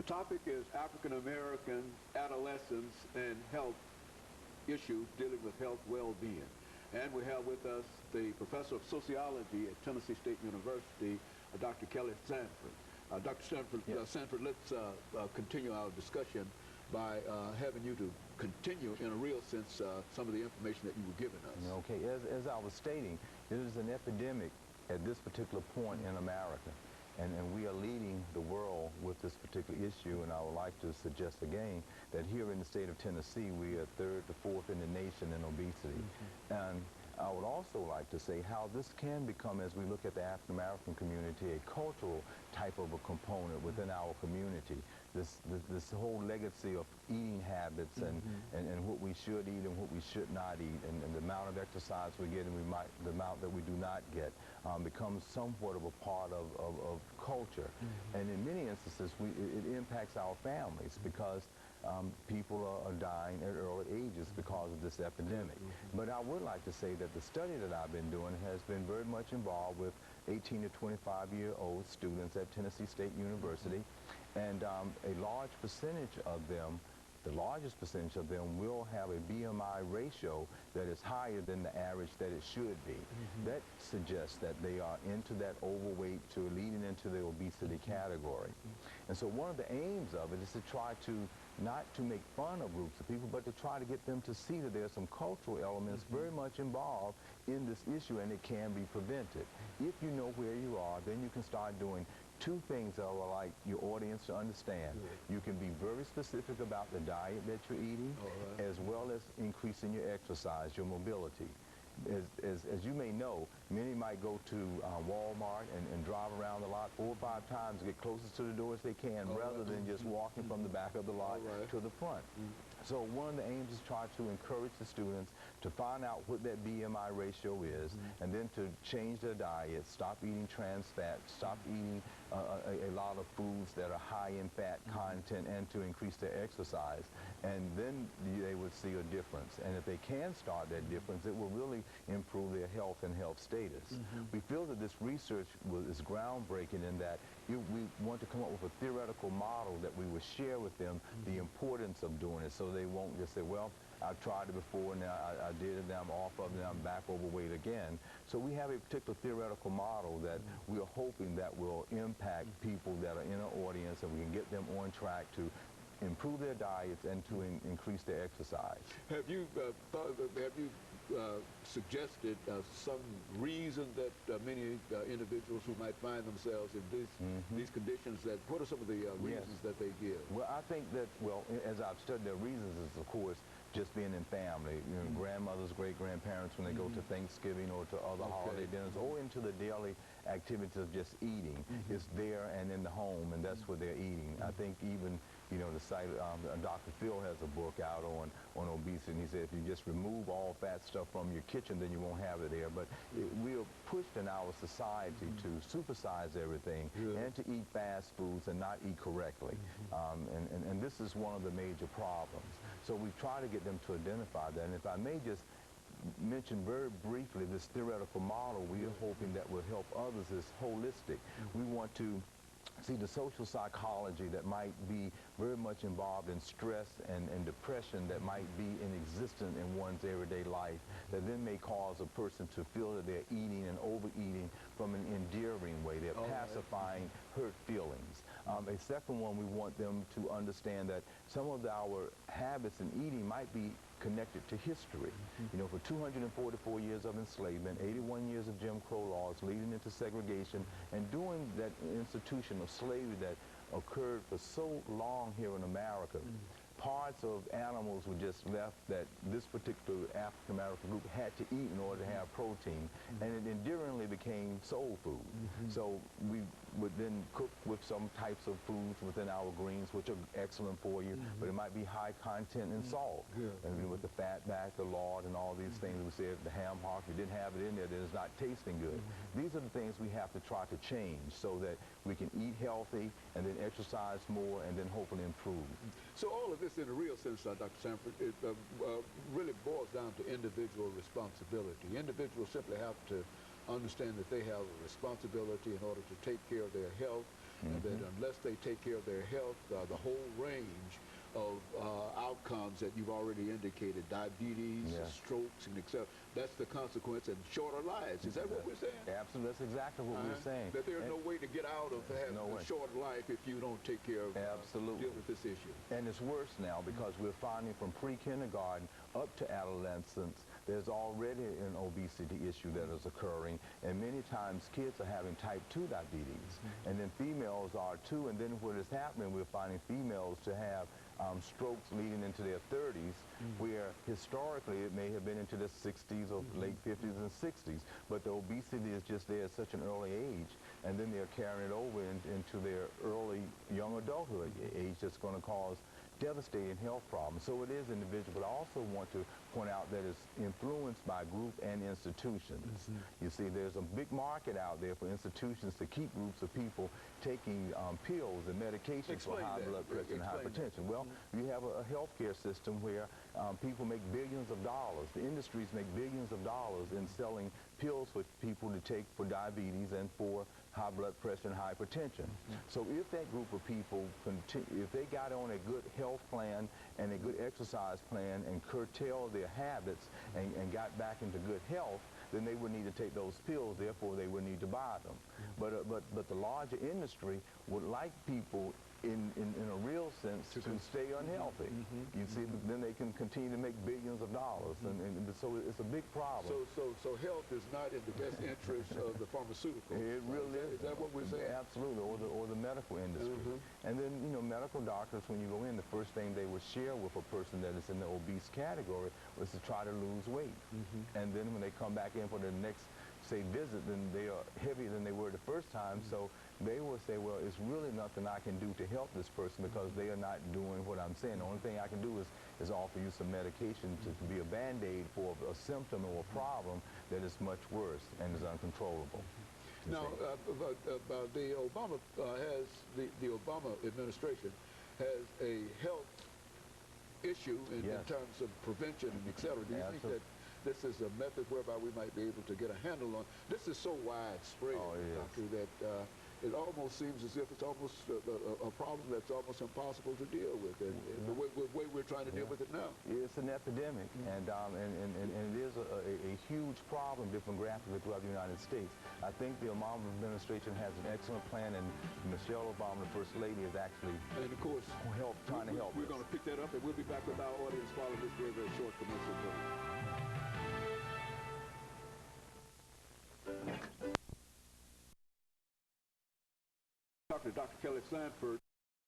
The topic is African American adolescents and health issues dealing with health well-being. And we have with us the professor of sociology at Tennessee State University, Dr. Kelly Sanford. Dr. Sanford, yes. Sanford, let's continue our discussion by having you to continue, in a real sense, some of the information that you were giving us. Okay, as I was stating, it is an epidemic at this particular point in America. And we are leading the world with this particular issue, and I would like to suggest again that here in the state of Tennessee, we are third to fourth in the nation in obesity. And I would also like to say how this can become, as we look at the African American community, a cultural type of a component within our community. This whole legacy of eating habits and what we should eat and what we should not eat, and the amount of exercise we get and the amount that we do not get becomes somewhat of a part of culture. And in many instances, it impacts our families because people are dying at early ages because of this epidemic. But I would like to say that the study that I've been doing has been very much involved with 18 to 25-year-old students at Tennessee State University, and a large percentage of them, the largest percentage of them, will have a BMI ratio that is higher than the average that it should be. That suggests that they are into that overweight to leading into the obesity category. And so one of the aims of it is to try to not to make fun of groups of people, but to try to get them to see that there's some cultural elements very much involved in this issue, and it can be prevented. If you know where you are, then you can start doing two things that I would like your audience to understand. You can be very specific about the diet that you're eating, as well as increasing your exercise, your mobility. As you may know, many might go to Walmart and drive around the lot 4 or 5 times to get closest to the door as they can, rather than just walking from the back of the lot to the front. So one of the aims is try to encourage the students to find out what that BMI ratio is, and then to change their diet, stop eating trans fat, stop eating a lot of foods that are high in fat content, and to increase their exercise. And then they would see a difference. And if they can start that difference, it will really improve their health and health status. We feel that this research is groundbreaking in that we want to come up with a theoretical model that we will share with them the importance of doing it, so they won't just say, well, I've tried it before, now I did it, now I'm off of it, now I'm back overweight again. So we have a particular theoretical model that we are hoping that will impact people that are in our audience, and we can get them on track to improve their diets and to increase their exercise. Have you suggested some reason that many individuals who might find themselves in these conditions, that what are some of the reasons that they give? Well, I think that, well, as I've studied, the reasons is, of course, just being in family. You know, grandmothers, great-grandparents, when they go to Thanksgiving or to other holiday dinners, or into the daily activities of just eating, it's there and in the home, and that's what they're eating. I think even, you know, the site, Dr. Phil has a book out on obesity, and he said if you just remove all fat stuff from your kitchen, then you won't have it there. But we are pushed in our society to supersize everything and to eat fast foods and not eat correctly. And this is one of the major problems. So we try to get them to identify that. And if I may just mention very briefly this theoretical model we are hoping that will help others is holistic. We want to see the social psychology that might be very much involved in stress and depression that might be existent in one's everyday life, that then may cause a person to feel that they're eating and overeating from an endearing way. They're pacifying hurt feelings. A second one, we want them to understand that some of our habits in eating might be connected to history. You know, for 244 years of enslavement, 81 years of Jim Crow laws leading into segregation, and during that institution of slavery that occurred for so long here in America, parts of animals were just left that this particular African American group had to eat in order to have protein, and it endearingly became soul food. So we would then cook with some types of foods within our greens, which are excellent for you, but it might be high content in salt. And with the fat back, the lard, and all these things, we said the ham hock, if you didn't have it in there, then it's not tasting good. These are the things we have to try to change so that we can eat healthy and then exercise more and then hopefully improve. So all of this, in a real sense, Dr. Sanford, it really boils down to individual responsibility. Individuals simply have to understand that they have a responsibility in order to take care of their health, and that unless they take care of their health, the whole range of outcomes that you've already indicated, diabetes, strokes, and etc. That's the consequence, and shorter lives. Is that what we're saying? Absolutely, that's exactly what we're saying. That there's no way to get out of having a short life if you don't take care of deal with this issue. And it's worse now because we're finding from pre-kindergarten up to adolescence, there's already an obesity issue that is occurring, and many times kids are having type 2 diabetes, and then females are too, and then what is happening, we're finding females to have strokes leading into their 30s, where historically it may have been into their 60s or late 50s and 60s, but the obesity is just there at such an early age, and then they're carrying it over into their early young adulthood age that's going to cause devastating health problems. So it is individual, but I also want to point out that it's influenced by group and institutions. You see, there's a big market out there for institutions to keep groups of people taking pills and medications for high blood pressure and hypertension. Well, you have a healthcare system where people make billions of dollars. The industries make billions of dollars in selling pills for people to take for diabetes and for high blood pressure and hypertension. So if that group of people, if they got on a good health plan and a good exercise plan and curtailed their habits and got back into good health, then they would need to take those pills, therefore they would need to buy them. But the larger industry would like people in a real sense to stay unhealthy. You see, then they can continue to make billions of dollars, and so it's a big problem. So health is not in the best interest of the pharmaceutical. It really is. Is that what we're saying? Absolutely, or the medical industry. And then, you know, medical doctors, when you go in, the first thing they would share with a person that is in the obese category was to try to lose weight. And then when they come back in for the next, say, visit, then they are heavier than they were the first time. So they will say, well, it's really nothing I can do to help this person because they are not doing what I'm saying. The only thing I can do is offer you some medication to be a Band-Aid for a symptom or a problem that is much worse and is uncontrollable. Now, the Obama the Obama administration has a health issue in terms of prevention and et cetera. Do you think that this is a method whereby we might be able to get a handle on? This is so widespread, Doctor, that it almost seems as if it's almost a problem that's almost impossible to deal with. And the way we're trying to deal with it now. It's an epidemic, and it is a huge problem demographically throughout the United States. I think the Obama administration has an excellent plan, and Michelle Obama, the First Lady, is actually trying to help. We're going to pick that up, and we'll be back with our audience following this very, very short commercial break. Dr. Kelly Sanford.